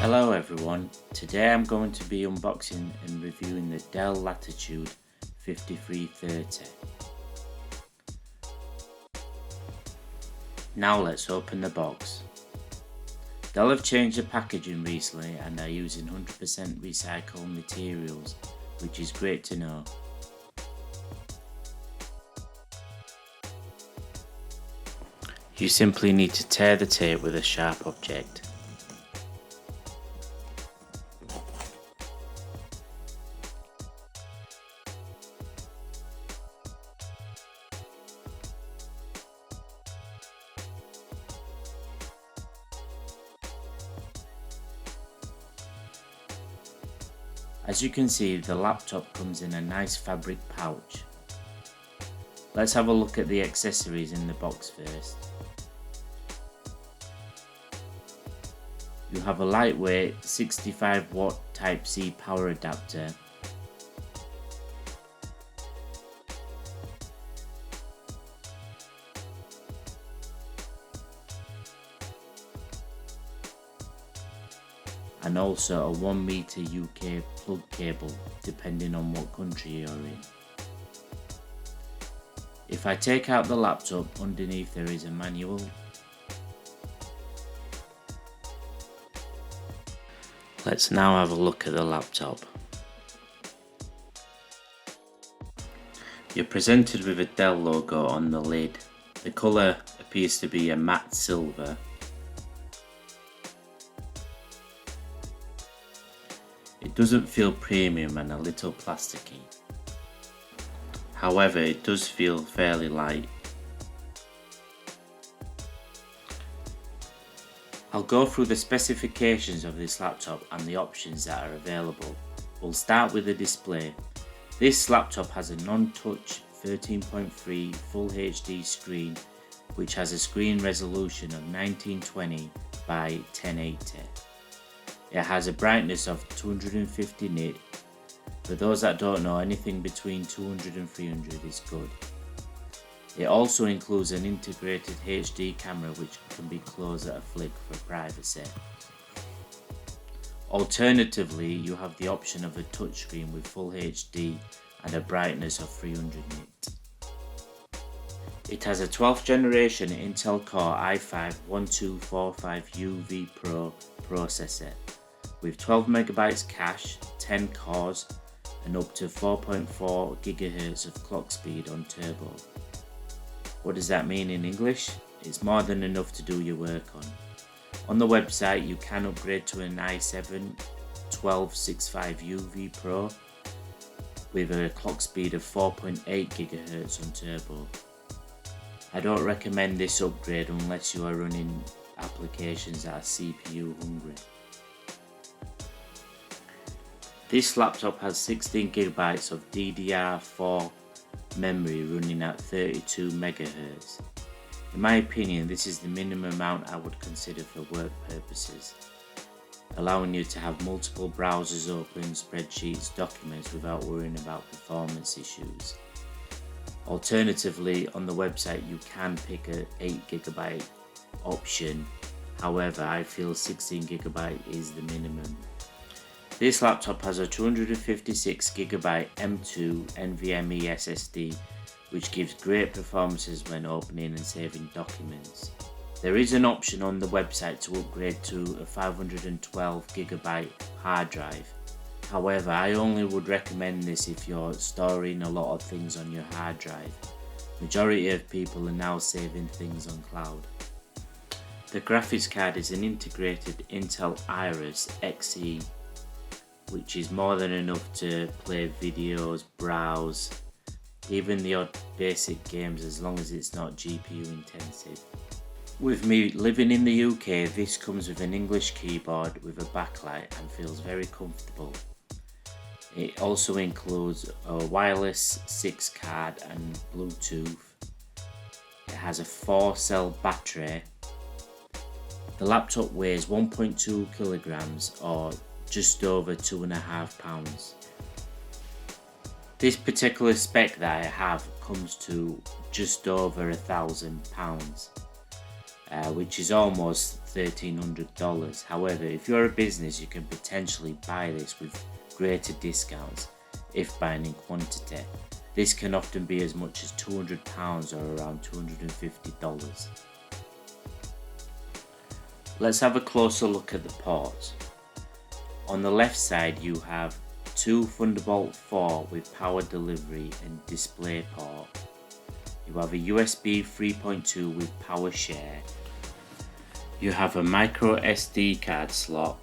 Hello everyone, today I'm going to be unboxing and reviewing the Dell Latitude 5330. Now let's open the box. Dell have changed the packaging recently and are using 100% recycled materials, which is great to know. You simply need to tear the tape with a sharp object. As you can see, the laptop comes in a nice fabric pouch. Let's have a look at the accessories in the box first. You have a lightweight 65 watt Type-C power adapter, and also a 1 meter UK plug cable depending on what country you're in. If I take out the laptop, underneath there is a manual. Let's now have a look at the laptop. You're presented with a Dell logo on the lid. The colour appears to be a matte silver. It doesn't feel premium and a little plasticky. However, it does feel fairly light. I'll go through the specifications of this laptop and the options that are available. We'll start with the display. This laptop has a non-touch 13.3 Full HD screen, which has a screen resolution of 1920 by 1080. It has a brightness of 250 nits. For those that don't know, anything between 200 and 300 is good. It also includes an integrated HD camera which can be closed at a flick for privacy. Alternatively, you have the option of a touchscreen with Full HD and a brightness of 300 nits. It has a 12th generation Intel Core i5-1245U vPro processor with 12 MB cache, 10 cores and up to 4.4 GHz of clock speed on turbo. What does that mean in English? It's more than enough to do your work on. On the website you can upgrade to an i7-1265U vPro with a clock speed of 4.8 GHz on turbo. I don't recommend this upgrade unless you are running applications that are CPU hungry. This laptop has 16 GB of DDR4 memory running at 32 MHz. In my opinion, this is the minimum amount I would consider for work purposes, allowing you to have multiple browsers open, spreadsheets, documents without worrying about performance issues. Alternatively, on the website you can pick a 8 GB option, however I feel 16 GB is the minimum. This laptop has a 256 GB M2 NVMe SSD, which gives great performances when opening and saving documents. There is an option on the website to upgrade to a 512 GB hard drive. However, I only would recommend this if you're storing a lot of things on your hard drive. Majority of people are now saving things on cloud. The graphics card is an integrated Intel Iris Xe, which is more than enough to play videos, browse, even the odd basic games as long as it's not GPU intensive. With me living in the UK, this comes with an English keyboard with a backlight and feels very comfortable. It also includes a wireless 6 card and Bluetooth. It has a 4-cell battery. The laptop weighs 1.2 kilograms or just over 2.5 pounds. This particular spec that I have comes to just over £1,000, which is almost $1,300. However, if you're a business, you can potentially buy this with greater discounts if buying in quantity. This can often be as much as £200 or around $250. Let's have a closer look at the ports. On the left side you have two Thunderbolt 4 with power delivery and display port. You have a USB 3.2 with power share. You have a micro SD card slot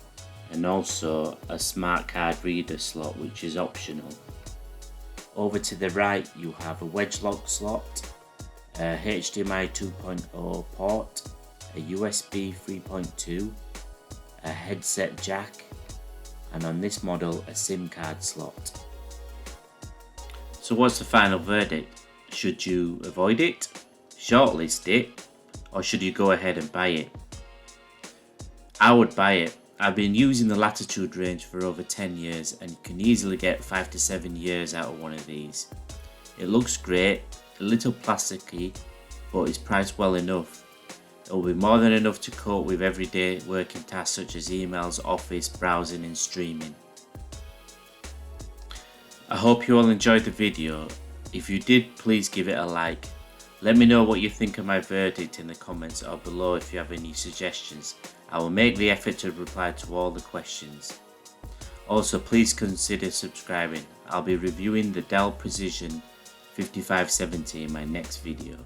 and also a Smartcard reader slot, which is optional. Over to the right you have a wedge lock slot, a HDMI 2.0 port, a USB 3.2, a headset jack, and on this model a SIM card slot. So what's the final verdict? Should you avoid it, shortlist it, or should you go ahead and buy it? I would buy it. I've been using the Latitude range for over 10 years and you can easily get 5 to 7 years out of one of these. It looks great, a little plasticky, but it's priced well enough. It will be more than enough to cope with everyday working tasks such as emails, office, browsing and streaming. I hope you all enjoyed the video. If you did, please give it a like. Let me know what you think of my verdict in the comments or below if you have any suggestions. I will make the effort to reply to all the questions. Also, please consider subscribing. I'll be reviewing the Dell Precision 5570 in my next video.